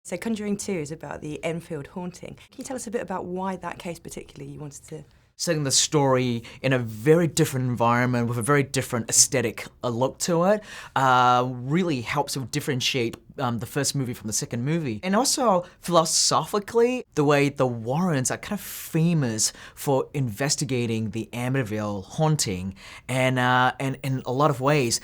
So Conjuring 2 is about the Enfield haunting. Can you tell us a bit about why that case particularly you wanted to... Setting the story in a very different environment with a very different aesthetic look to it really helps to differentiate the first movie from the second movie. And also, philosophically, the way the Warrens are kind of famous for investigating the Amityville haunting, and in a lot of ways,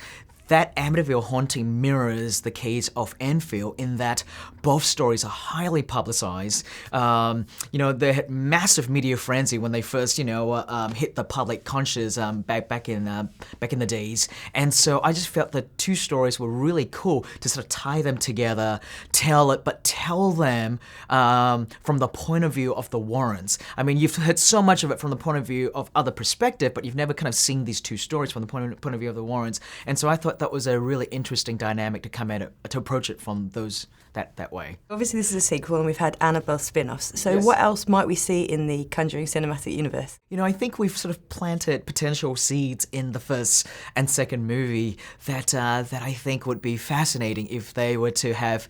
that Amityville haunting mirrors the case of Enfield in that both stories are highly publicized. They had massive media frenzy when they first, hit the public conscious back in the days. And so I just felt the two stories were really cool to sort of tie them together, tell them from the point of view of the Warrens. I mean, you've heard so much of it from the point of view of other perspective, but you've never kind of seen these two stories from the point of view of the Warrens. And so I thought that was a really interesting dynamic to come at it, to approach it from that way. Obviously this is a sequel and we've had Annabelle spin-offs, so Yes. What else might we see in the Conjuring cinematic universe? I think we've sort of planted potential seeds in the first and second movie that I think would be fascinating if they were to have,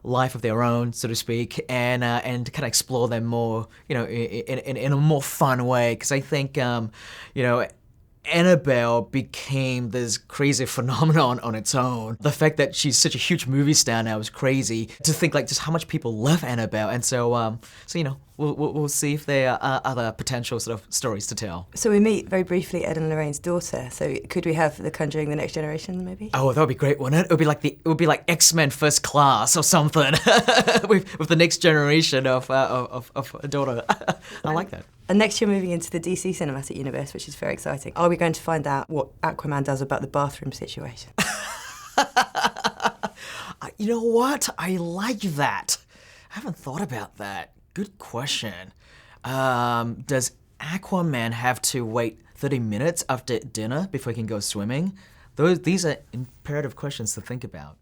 life of their own, so to speak, and kind of explore them more, in a more fun way. Because I think, Annabelle became this crazy phenomenon on its own. The fact that she's such a huge movie star now is crazy. To think like just how much people love Annabelle, and so we'll see if there are other potential sort of stories to tell. So we meet very briefly Ed and Lorraine's daughter. So could we have The Conjuring: The Next Generation, maybe? Oh, that would be great, wouldn't it? It would be like X-Men First Class or something with the next generation of a daughter. I like that. And next you're moving into the DC cinematic universe, which is very exciting. Are we going to find out what Aquaman does about the bathroom situation? You know what? I like that. I haven't thought about that. Good question. Does Aquaman have to wait 30 minutes after dinner before he can go swimming? These are imperative questions to think about.